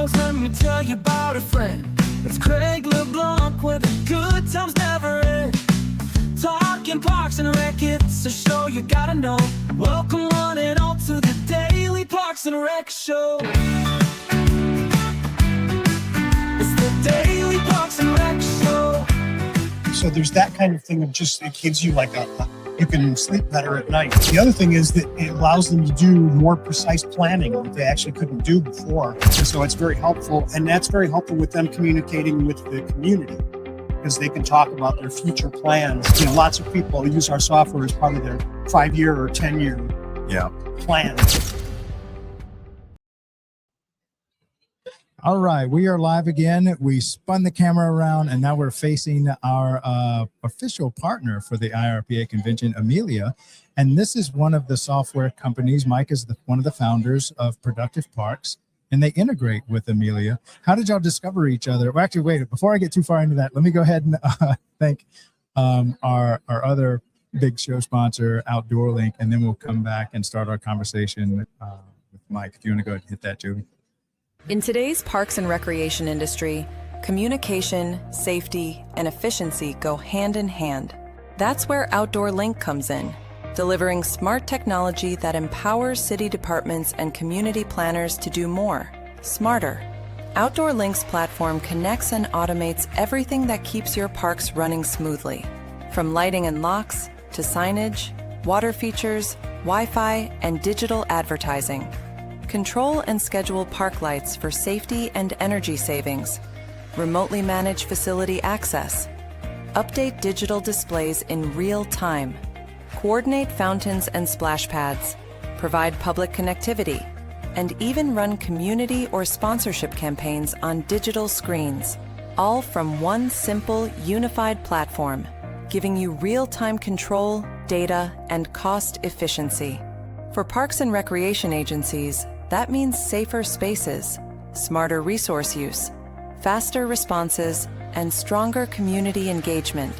songs, let me tell you about a friend. It's Craig LeBlanc, where the good times never end. Talking Parks and Rec, it's a show you gotta know. Welcome one and all to the Daily Parks and Rec Show. It's the Daily Parks and Rec Show. So there's that kind of thing of just, it gives you like you can sleep better at night. The other thing is that it allows them to do more precise planning that they actually couldn't do before. And so it's very helpful, and that's very helpful with them communicating with the community, because they can talk about their future plans. You know, lots of people use our software as part of their 5-year or 10-year plan. All right, we are live again. We spun the camera around, and now we're facing our official partner for the IPRA Convention, Amelia. And this is one of the software companies. Mike is one of the founders of Productive Parks, and they integrate with Amelia. How did y'all discover each other? Well, actually, wait, before I get too far into that, let me go ahead and thank our other big show sponsor, Outdoor Link, and then we'll come back and start our conversation with Mike. If you want to go ahead and hit that, Joey. In today's parks and recreation industry, communication, safety, and efficiency go hand in hand. That's where Outdoor Link comes in, delivering smart technology that empowers city departments and community planners to do more, smarter. Outdoor Link's platform connects and automates everything that keeps your parks running smoothly, from lighting and locks to signage, water features, Wi-Fi, and digital advertising. Control and schedule park lights for safety and energy savings. Remotely manage facility access. Update digital displays in real time. Coordinate fountains and splash pads. Provide public connectivity. And even run community or sponsorship campaigns on digital screens. All from one simple, unified platform, giving you real-time control, data, and cost efficiency. For parks and recreation agencies, that means safer spaces, smarter resource use, faster responses, and stronger community engagement.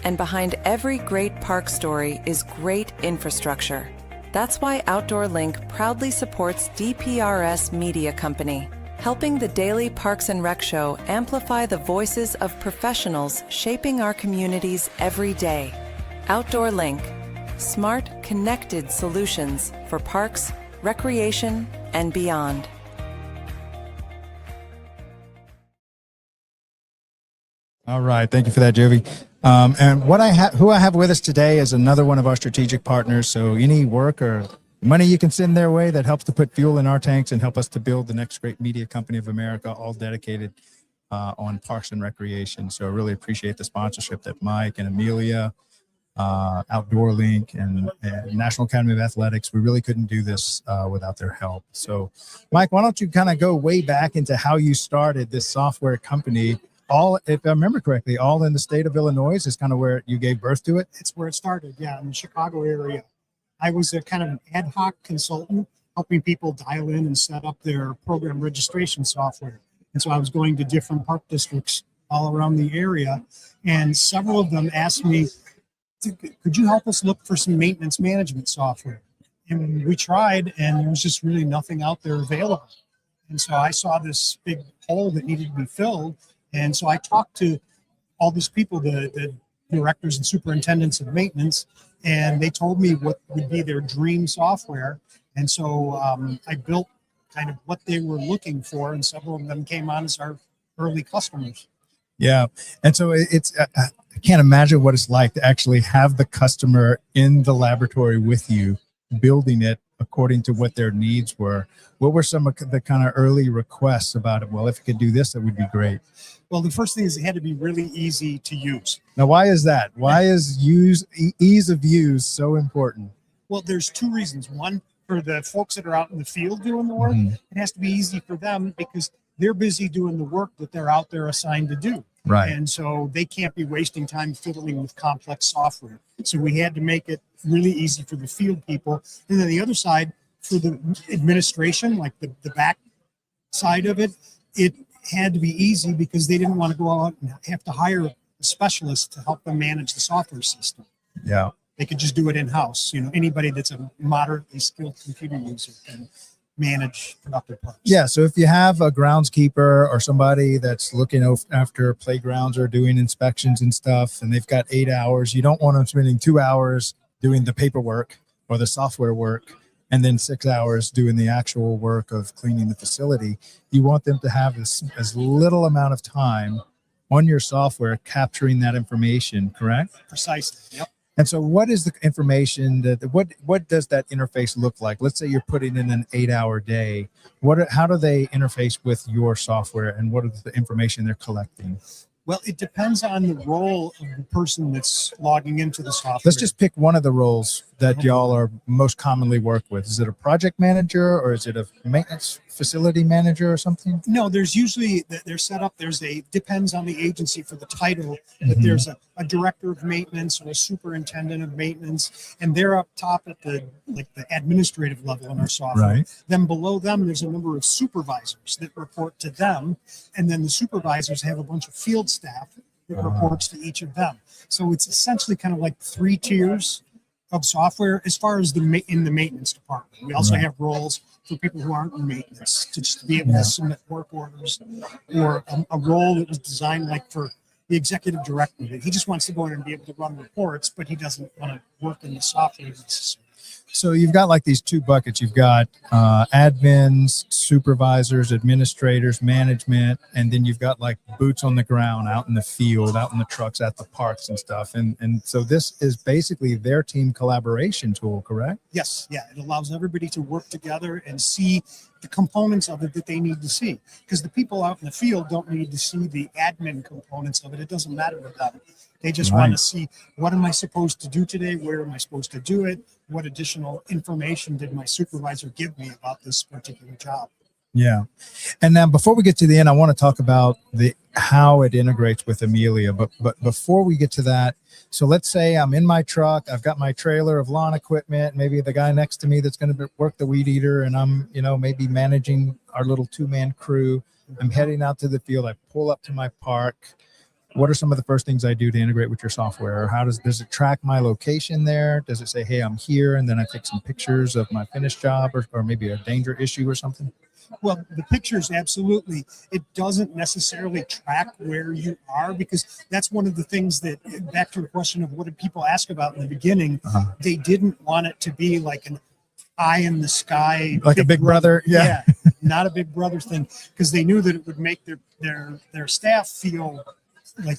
And behind every great park story is great infrastructure. That's why Outdoor Link proudly supports DPRS Media Company, helping the Daily Parks and Rec Show amplify the voices of professionals shaping our communities every day. Outdoor Link, smart, connected solutions for parks, recreation, and beyond. All right, thank you for that, Jovi. And who I have with us today is another one of our strategic partners. So any work or money you can send their way that helps to put fuel in our tanks and help us to build the next great media company of America, all dedicated on parks and recreation. So I really appreciate the sponsorship that Mike and Amelia, Outdoor Link, and National Academy of Athletics. We really couldn't do this without their help. So Mike, why don't you kind of go way back into how you started this software company? All, if I remember correctly, all in the state of Illinois is kind of where you gave birth to it. It's where it started, yeah, in the Chicago area. I was a kind of an ad hoc consultant, helping people dial in and set up their program registration software. And so I was going to different park districts all around the area, and several of them asked me, could you help us look for some maintenance management software? And we tried, and there was just really nothing out there available. And so I saw this big hole that needed to be filled. And so I talked to all these people, the directors and superintendents of maintenance, and they told me what would be their dream software. And so I built kind of what they were looking for, and several of them came on as our early customers. Yeah. And so it's, I can't imagine what it's like to actually have the customer in the laboratory with you, building it according to what their needs were. What were some of the kind of early requests about it? Well, if it could do this, that would be great. Well, the first thing is it had to be really easy to use. Now, why is that? Why is ease of use so important? Well, there's two reasons. One, for the folks that are out in the field doing the work, it has to be easy for them because they're busy doing the work that they're out there assigned to do. Right. And so they can't be wasting time fiddling with complex software. So we had to make it really easy for the field people. And then the other side, for the administration, like the back side of it, it had to be easy because they didn't want to go out and have to hire a specialist to help them manage the software system. Yeah. They could just do it in-house. You know, anybody that's a moderately skilled computer user can manage productive parks. Yeah. So if you have a groundskeeper or somebody that's looking after playgrounds or doing inspections and stuff, and they've got 8 hours, you don't want them spending 2 hours doing the paperwork or the software work and then 6 hours doing the actual work of cleaning the facility. You want them to have as little amount of time on your software capturing that information, correct? Precisely. Yep. And so what is the information what does that interface look like? Let's say you're putting in an 8-hour day. How do they interface with your software, and what is the information they're collecting? Well, it depends on the role of the person that's logging into the software. Let's just pick one of the roles that y'all are most commonly work with. Is it a project manager, or is it a maintenance facility manager or something? No, there's usually, they're set up, depends on the agency for the title, but there's a director of maintenance or a superintendent of maintenance, and they're up top at the administrative level in our software. Right. Then below them, there's a number of supervisors that report to them, and then the supervisors have a bunch of field staff that reports to each of them. So it's essentially kind of like 3 tiers of software as far as in the maintenance department. We also have roles for people who aren't in maintenance to just be able to submit work orders, or a role that was designed like for the executive director. He just wants to go in and be able to run reports, but he doesn't want to work in the software necessarily. So you've got like these 2 buckets. You've got admins, supervisors, administrators, management, and then you've got like boots on the ground out in the field, out in the trucks at the parks and stuff. And so this is basically their team collaboration tool, correct? Yes. Yeah. It allows everybody to work together and see the components of it that they need to see. Because the people out in the field don't need to see the admin components of it. It doesn't matter to them. They just want to see, what am I supposed to do today? Where am I supposed to do it? What additional information did my supervisor give me about this particular job? Yeah. And now before we get to the end, I want to talk about how it integrates with Amelia. But before we get to that, so let's say I'm in my truck, I've got my trailer of lawn equipment, maybe the guy next to me that's going to work the weed eater, and I'm, maybe managing our little 2-man crew. I'm heading out to the field. I pull up to my park. What are some of the first things I do to integrate with your software? Or how does it track my location there? Does it say, hey, I'm here, and then I take some pictures of my finished job, or maybe a danger issue or something? Well, the pictures, absolutely. It doesn't necessarily track where you are, because that's one of the things that, back to the question of what did people ask about in the beginning, they didn't want it to be like an eye in the sky. Like a big brother. Yeah. Not a big brother thing, because they knew that it would make their staff feel like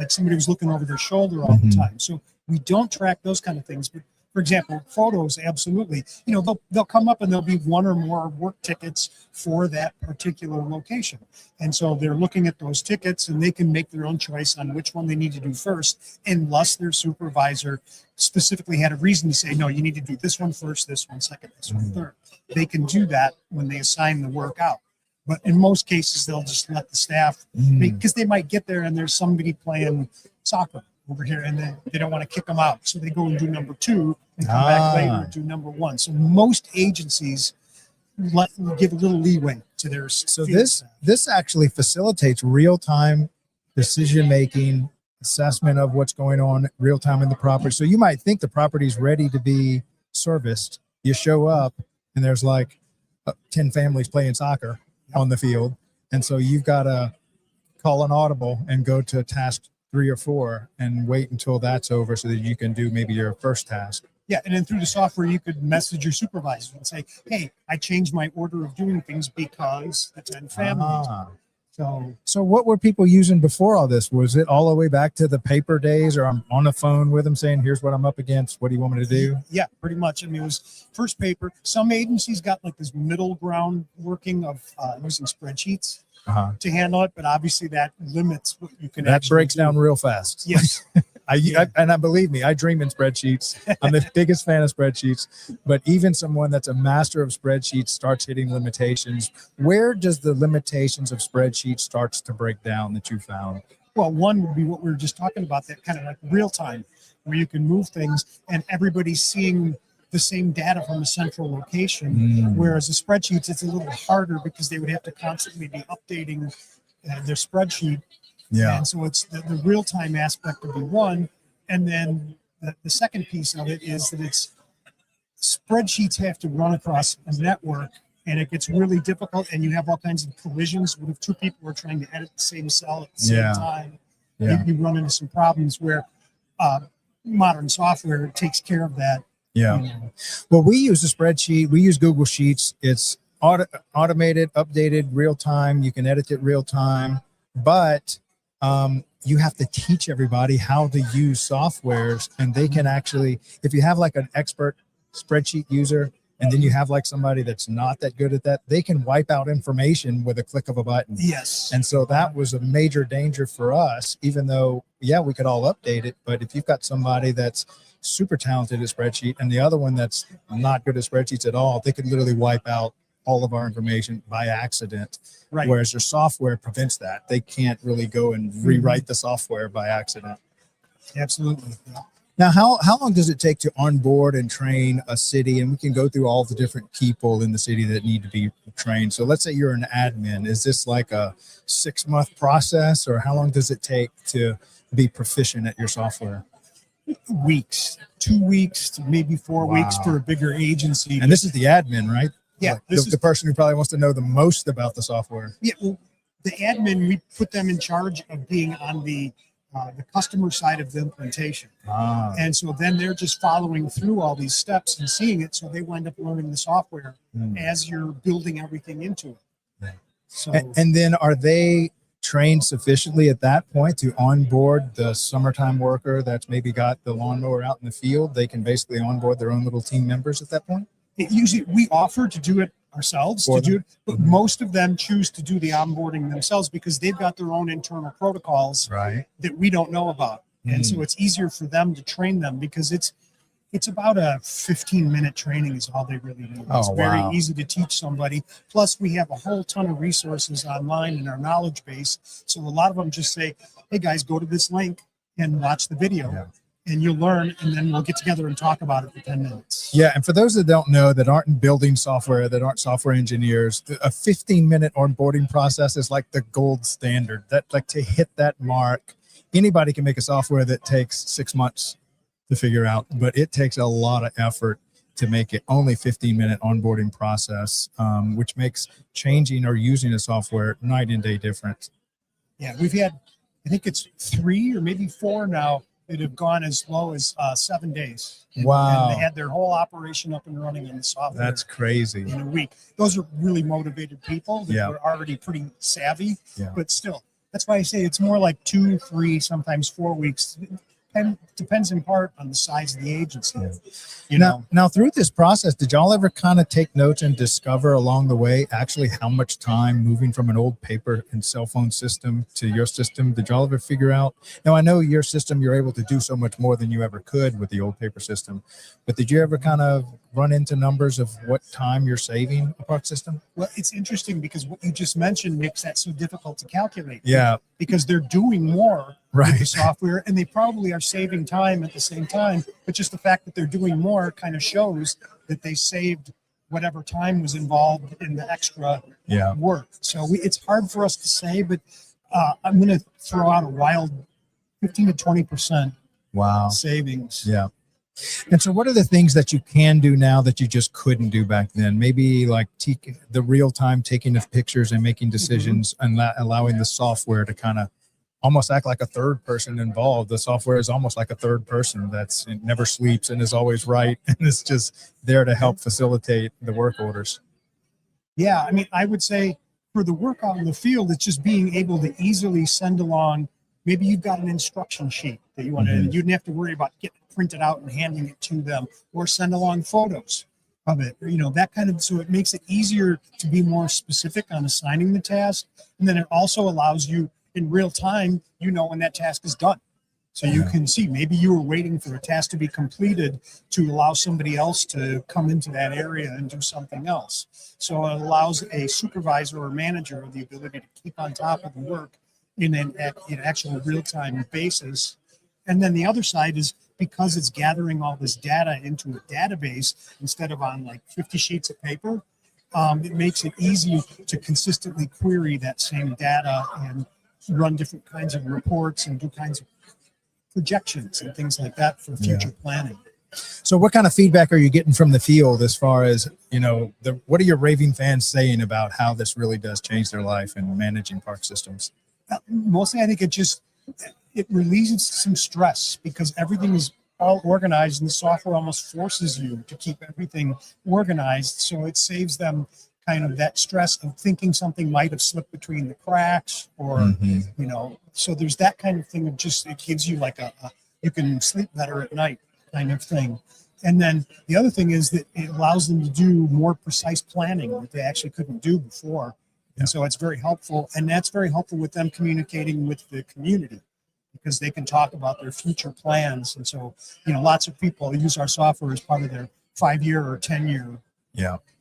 somebody was looking over their shoulder all the time. So we don't track those kind of things. But for example, photos, absolutely. They'll come up and there'll be 1 or more work tickets for that particular location. And so they're looking at those tickets, and they can make their own choice on which one they need to do first, unless their supervisor specifically had a reason to say, no, you need to do this one first, this one second, this one third. They can do that when they assign the work out. But in most cases, they'll just let the staff, because they might get there and there's somebody playing soccer over here, and they don't want to kick them out. So they go and do number 2 and come back later and do number 1. So most agencies give a little leeway to their. So this actually facilitates real-time decision-making, assessment of what's going on real-time in the property. So you might think the property is ready to be serviced. You show up and there's like 10 families playing soccer on the field. And so you've got to call an audible and go to task 3 or 4 and wait until that's over so that you can do maybe your first task. Yeah. And then through the software, you could message your supervisor and say, hey, I changed my order of doing things because the 10 families. So what were people using before all this? Was it all the way back to the paper days, or I'm on the phone with them saying, here's what I'm up against. What do you want me to do? Yeah, pretty much. I mean, it was first paper. Some agencies got like this middle ground working of using spreadsheets to handle it, but obviously that limits what you can. That breaks down real fast. Yes. I believe me, I dream in spreadsheets. I'm the biggest fan of spreadsheets, but even someone that's a master of spreadsheets starts hitting limitations. Where does the limitations of spreadsheets starts to break down that you found? Well, one would be what we were just talking about, that kind of like real time, where you can move things and everybody's seeing the same data from a central location. Whereas the spreadsheets, it's a little harder because they would have to constantly be updating their spreadsheet. Yeah. And so it's the real-time aspect of the one. And then the second piece of it is that it's spreadsheets have to run across a network and it gets really difficult, and you have all kinds of collisions. What if two people are trying to edit the same cell at the same time? You run into some problems where modern software takes care of that. Well, we use a spreadsheet. We use Google Sheets. It's automated, updated, real time. You can edit it real time, but you have to teach everybody how to use softwares, and they can actually, if you have like an expert spreadsheet user, and then you have like somebody that's not that good at that, they can wipe out information with a click of a button. Yes. And so that was a major danger for us, even though, we could all update it. But if you've got somebody that's super talented at spreadsheet and the other one that's not good at spreadsheets at all, they could literally wipe out all of our information by accident. Right. Whereas their software prevents that. They can't really go and rewrite the software by accident. Absolutely. Now, how long does it take to onboard and train a city? And we can go through all the different people in the city that need to be trained. So let's say you're an admin. Is this like a 6-month process, or how long does it take to be proficient at your software? Weeks, 2 weeks to maybe 4 weeks for a bigger agency. And this is the admin, right? Yeah. Like the person who probably wants to know the most about the software. Yeah. Well, the admin, we put them in charge of being on the customer side of the implementation. And so then they're just following through all these steps and seeing it. So they wind up learning the software as you're building everything into it. So, and then are they trained sufficiently at that point to onboard the summertime worker that's maybe got the lawnmower out in the field? They can basically onboard their own little team members at that point? Usually we offer to do it ourselves, but most of them choose to do the onboarding themselves because they've got their own internal protocols that we don't know about. And so it's easier for them to train them because it's about a 15-minute training is all they really need. It's very easy to teach somebody. Plus, we have a whole ton of resources online in our knowledge base. So a lot of them just say, hey, guys, go to this link and watch the video. And you'll learn, and then we'll get together and talk about it for 10 minutes. Yeah, and for those that don't know, that aren't in building software, that aren't software engineers, a 15-minute onboarding process is like the gold standard. That, like, to hit that mark, anybody can make a software that takes 6 months to figure out, but it takes a lot of effort to make it only 15-minute onboarding process, which makes changing or using a software night and day difference. Yeah, we've had, I think it's 3 or maybe 4 now that have gone as low as 7 days. And they had their whole operation up and running in the software. That's crazy. In a week. Those are really motivated people that were already pretty savvy, but still, that's why I say it's more like 2, 3, sometimes 4 weeks. And depends in part on the size of the agency. Now through this process, did y'all ever kind of take notes and discover along the way actually how much time moving from an old paper and cell phone system to your system, did y'all ever figure out? Now, I know your system, you're able to do so much more than you ever could with the old paper system, but did you ever kind of run into numbers of what time you're saving a park system? Well, it's interesting because what you just mentioned makes that so difficult to calculate. Yeah. Because they're doing more with the software, and they probably are saving time at the same time. But just the fact that they're doing more kind of shows that they saved whatever time was involved in the extra work. So it's hard for us to say, but I'm going to throw out a wild 15 to 20% savings. Yeah. And so what are the things that you can do now that you just couldn't do back then? Maybe like the real time taking of pictures and making decisions and allowing the software to kind of almost act like a third person involved. The software is almost like a third person it never sleeps and is always right. And it's just there to help facilitate the work orders. Yeah. I mean, I would say for the work out in the field, it's just being able to easily send along. Maybe you've got an instruction sheet that you want to, you didn't have to worry about getting it printed out and handing it to them, or send along photos of it, that kind of, so it makes it easier to be more specific on assigning the task. And then it also allows you in real time, when that task is done. So you can see, maybe you were waiting for a task to be completed to allow somebody else to come into that area and do something else. So it allows a supervisor or manager the ability to keep on top of the work in an actual real-time basis. And then the other side is, because it's gathering all this data into a database instead of on like 50 sheets of paper, it makes it easy to consistently query that same data and run different kinds of reports and do kinds of projections and things like that for future planning. So what kind of feedback are you getting from the field as far as, what are your raving fans saying about how this really does change their life in managing park systems? Mostly, I think it relieves some stress because everything is all organized and the software almost forces you to keep everything organized. So it saves them kind of that stress of thinking something might have slipped between the cracks or, so there's that kind of thing of just, it gives you like you can sleep better at night kind of thing. And then the other thing is that it allows them to do more precise planning that they actually couldn't do before. And so it's very helpful. And that's very helpful with them communicating with the community because they can talk about their future plans. And so, lots of people use our software as part of their 5-year or 10-year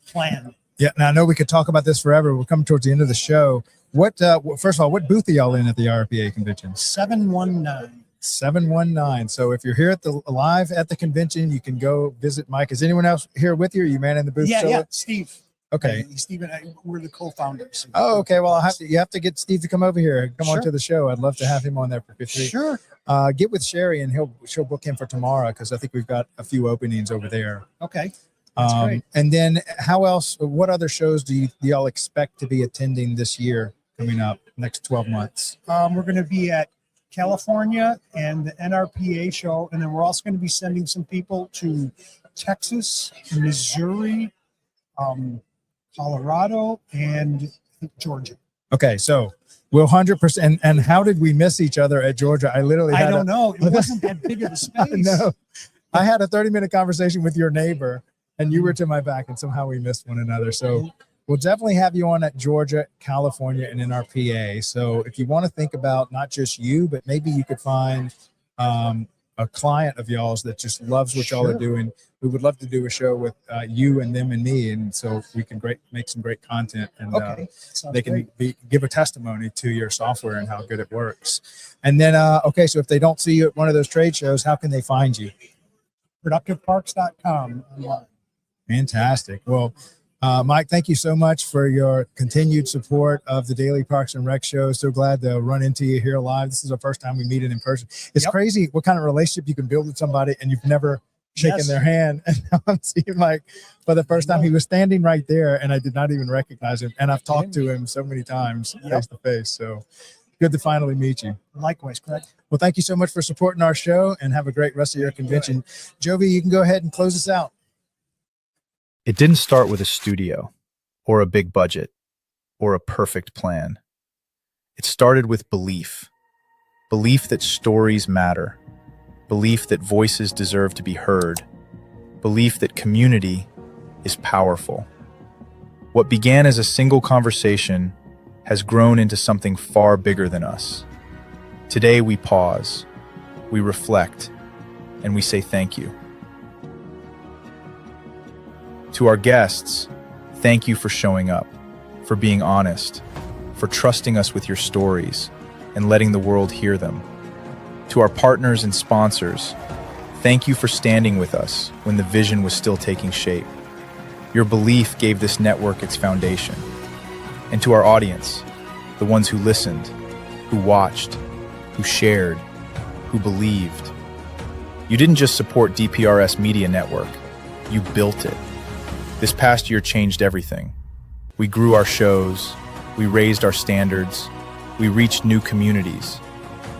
plan. Yeah. Now I know we could talk about this forever. We're coming towards the end of the show. First of all, what booth are y'all in at the IAPD convention? 719. So if you're here live at the convention, you can go visit Mike. Is anyone else here with you? Are you manning the booth? Yeah, Steve. Okay. Steve and I, we're the co-founders. Oh, okay. Well, you have to get Steve to come over here. Come Sure. on to the show. I'd love to have him on there for 50. Sure. Get with Sherry and she'll book him for tomorrow because I think we've got a few openings over there. Okay. That's great. And then what other shows do y'all expect to be attending this year coming up next 12 months? We're going to be at California and the NRPA show. And then we're also going to be sending some people to Texas, Missouri, Colorado, and Georgia. Okay. So we'll 100%. And how did we miss each other at Georgia? I don't know. It wasn't that big of a space. No, I had a 30-minute conversation with your neighbor and you were to my back and somehow we missed one another. So we'll definitely have you on at Georgia, California, and in our PA. So if you want to think about not just you, but maybe you could find a client of y'all's that just loves what y'all are doing. We would love to do a show with you and them and me. And so we can make some great content and they can give a testimony to your software and how good it works. And then, so if they don't see you at one of those trade shows, how can they find you? Productiveparks.com online. Fantastic. Well, Mike, thank you so much for your continued support of the Daily Parks and Rec Show. So glad to run into you here live. This is the first time we meet in person. It's crazy what kind of relationship you can build with somebody and you've never shaken their hand. And now I'm seeing Mike for the first time. He was standing right there and I did not even recognize him. And I've talked to him so many times face to face. So good to finally meet you. Likewise, Craig. Well, thank you so much for supporting our show and have a great rest of your convention. Jovi, you can go ahead and close us out. It didn't start with a studio or a big budget or a perfect plan. It started with belief that stories matter, belief that voices deserve to be heard, belief that community is powerful. What began as a single conversation has grown into something far bigger than us. Today we pause, we reflect, and we say thank you. To our guests, thank you for showing up, for being honest, for trusting us with your stories and letting the world hear them. To our partners and sponsors, thank you for standing with us when the vision was still taking shape. Your belief gave this network its foundation. And to our audience, the ones who listened, who watched, who shared, who believed. You didn't just support DPRS Media Network, you built it. This past year changed everything. We grew our shows, we raised our standards, we reached new communities,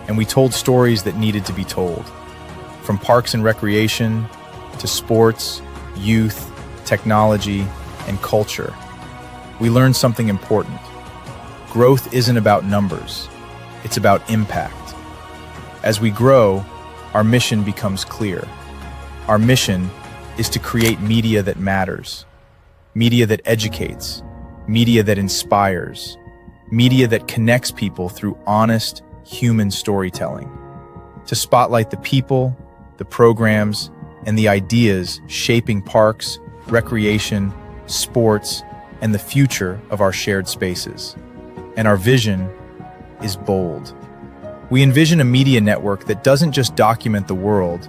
and we told stories that needed to be told. From parks and recreation to sports, youth, technology, and culture. We learned something important. Growth isn't about numbers, it's about impact. As we grow, our mission becomes clear. Our mission is to create media that matters. Media that educates, media that inspires, media that connects people through honest, human storytelling. To spotlight the people, the programs, and the ideas shaping parks, recreation, sports, and the future of our shared spaces. And our vision is bold. We envision a media network that doesn't just document the world,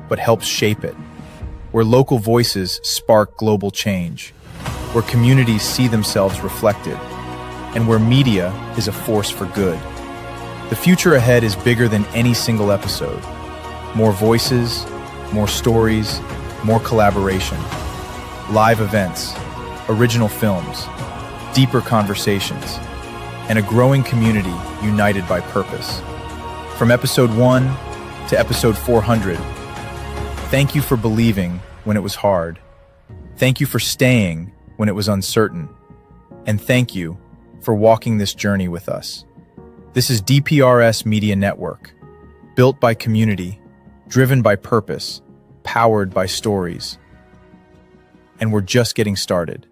but helps shape it, where local voices spark global change, where communities see themselves reflected, and where media is a force for good. The future ahead is bigger than any single episode. More voices, more stories, more collaboration, live events, original films, deeper conversations, and a growing community united by purpose. From episode 1 to episode 400, thank you for believing when it was hard. Thank you for staying when it was uncertain. And thank you for walking this journey with us. This is DPRS Media Network, built by community, driven by purpose, powered by stories. And we're just getting started.